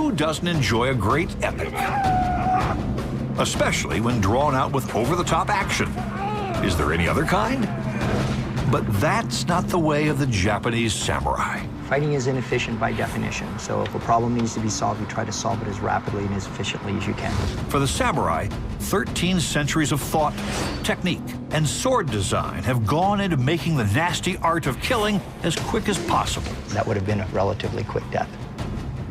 who doesn't enjoy a great epic? Especially when drawn out with over-the-top action. Is there any other kind? But that's not the way of the Japanese samurai. Fighting is inefficient by definition, so if a problem needs to be solved, you try to solve it as rapidly and as efficiently as you can. For the samurai, 13 centuries of thought, technique, and sword design have gone into making the nasty art of killing as quick as possible. That would have been a relatively quick death.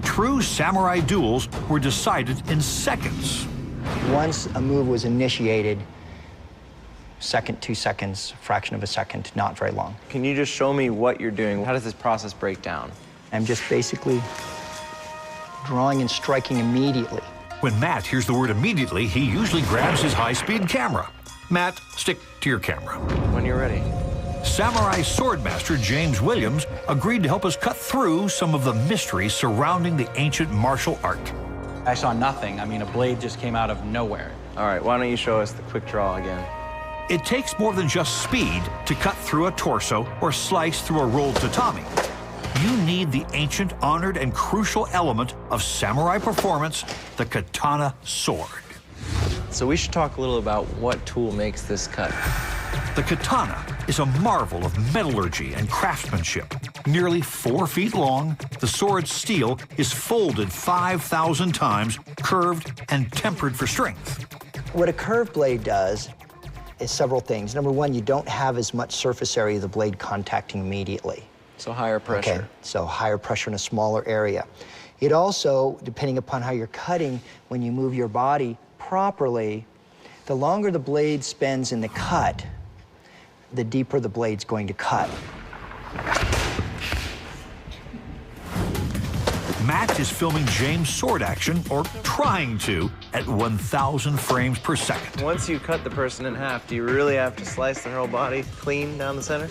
True samurai duels were decided in seconds. Once a move was initiated, second, 2 seconds, fraction of a second, not very long. Can you just show me what you're doing? How does this process break down? I'm just basically drawing and striking immediately. When Matt hears the word immediately, he usually grabs his high-speed camera. Matt, stick to your camera. When you're ready. Samurai swordmaster James Williams agreed to help us cut through some of the mysteries surrounding the ancient martial art. I saw nothing. I mean, a blade just came out of nowhere. All right, why don't you show us the quick draw again? It takes more than just speed to cut through a torso or slice through a rolled tatami. You need the ancient, honored, and crucial element of samurai performance, the katana sword. So we should talk a little about what tool makes this cut. The katana is a marvel of metallurgy and craftsmanship. Nearly 4 feet long, the sword's steel is folded 5,000 times, curved and tempered for strength. What a curved blade does is several things. Number one, you don't have as much surface area of the blade contacting immediately. So higher pressure. Okay, so higher pressure in a smaller area. It also, depending upon how you're cutting, when you move your body properly, the longer the blade spends in the cut, the deeper the blade's going to cut. Matt is filming James' sword action, or trying to, at 1,000 frames per second. Once you cut the person in half, do you really have to slice their whole body clean down the center?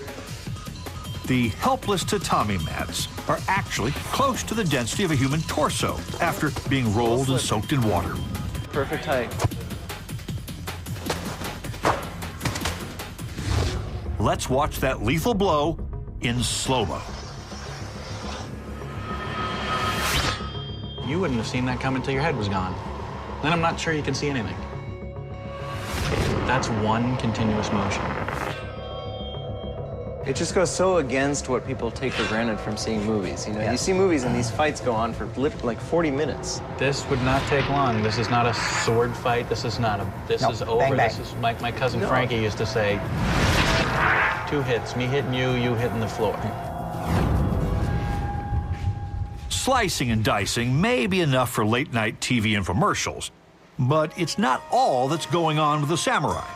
The helpless tatami mats are actually close to the density of a human torso after being rolled and soaked in water. Perfect height. Let's watch that lethal blow in slow-mo. You wouldn't have seen that come until your head was gone. Then I'm not sure you can see anything. That's one continuous motion. It just goes so against what people take for granted from seeing movies. You know, you see movies and these fights go on for like 40 minutes. This would not take long. This is not a sword fight. This is not a, this No, is over. bang, bang. This is, my cousin Frankie used to say, 2 hits, me hitting you, you hitting the floor. Slicing and dicing may be enough for late-night TV infomercials, but it's not all that's going on with the samurai.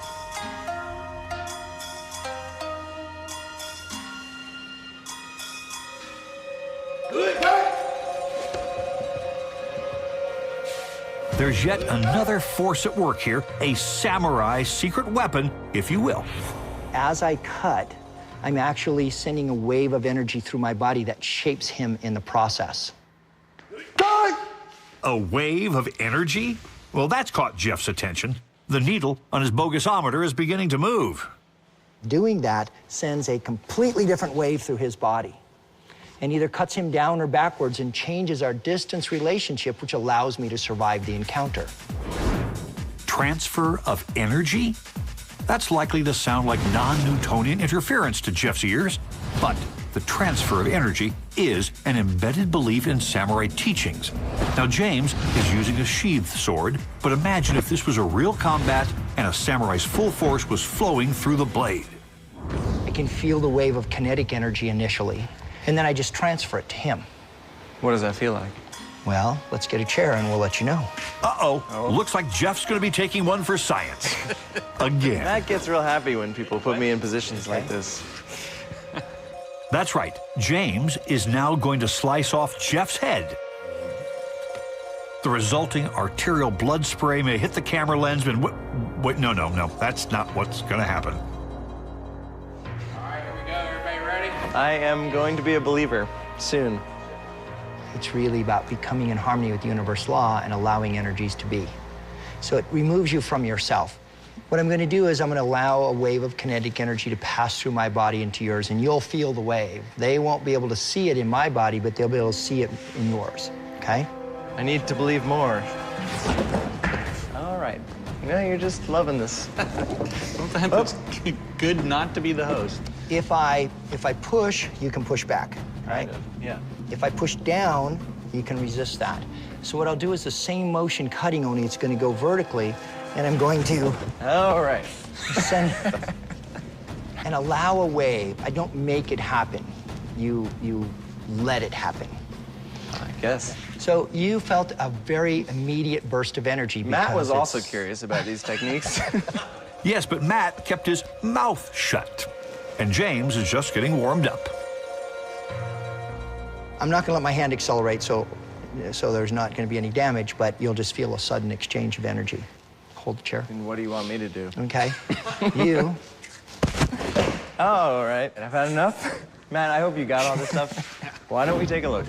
There's yet another force at work here, a samurai secret weapon, if you will. As I cut, I'm actually sending a wave of energy through my body that shapes him in the process. A wave of energy? Well, that's caught Jeff's attention. The needle on his bogusometer is beginning to move. Doing that sends a completely different wave through his body and either cuts him down or backwards and changes our distance relationship, which allows me to survive the encounter. Transfer of energy? That's likely to sound like non-Newtonian interference to Jeff's ears, but the transfer of energy is an embedded belief in samurai teachings. Now, James is using a sheathed sword, but imagine if this was a real combat and a samurai's full force was flowing through the blade. I can feel the wave of kinetic energy initially, and then I just transfer it to him. What does that feel like? Well, let's get a chair and we'll let you know. Uh-oh. Looks like Jeff's going to be taking one for science. Again. Matt gets real happy when people put me in positions like this. That's right. James is now going to slice off Jeff's head. The resulting arterial blood spray may hit the camera lens, and wait, no, that's not what's going to happen. All right, here we go. Everybody ready? I am going to be a believer soon. It's really about becoming in harmony with universe law and allowing energies to be. So it removes you from yourself. What I'm going to do is I'm going to allow a wave of kinetic energy to pass through my body into yours, and you'll feel the wave. They won't be able to see it in my body, but they'll be able to see it in yours, okay? I need to believe more. All right. Yeah, you're just loving this. Sometimes it's good not to be the host. If I push, you can push back, right? Kind of, yeah. If I push down, you can resist that. So what I'll do is the same motion cutting, only it's going to go vertically, and I'm going to All right. send and allow a wave. I don't make it happen. You let it happen. I guess. So you felt a very immediate burst of energy. Matt was because also it's- curious about these techniques. Yes, but Matt kept his mouth shut. And James is just getting warmed up. I'm not going to let my hand accelerate, so there's not going to be any damage, but you'll just feel a sudden exchange of energy. Hold the chair. And what do you want me to do? Okay. You. Oh, all right. I've had enough. Matt, I hope you got all this stuff. Why don't we take a look?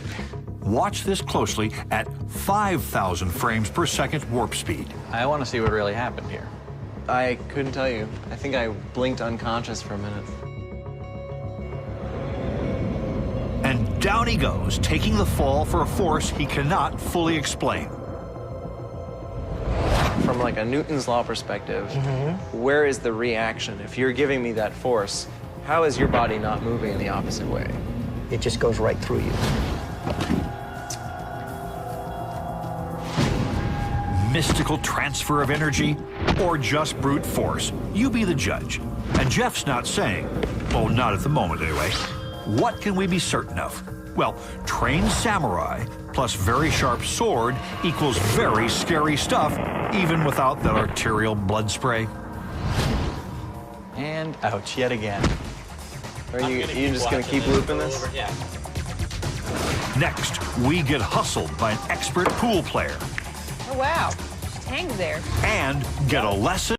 Watch this closely at 5,000 frames per second warp speed. I want to see what really happened here. I couldn't tell you. I think I blinked unconscious for a minute. And down he goes, taking the fall for a force he cannot fully explain. From like a Newton's law perspective, where is the reaction? If you're giving me that force, how is your body not moving in the opposite way? It just goes right through you. Mystical transfer of energy or just brute force? You be the judge. And Jeff's not saying, well, not at the moment anyway. What can we be certain of? Well, trained samurai plus very sharp sword equals very scary stuff, even without that arterial blood spray. And ouch, yet again. Are you just gonna keep looping this? Yeah. Next, we get hustled by an expert pool player Oh, wow. Just hangs there. and get a lesson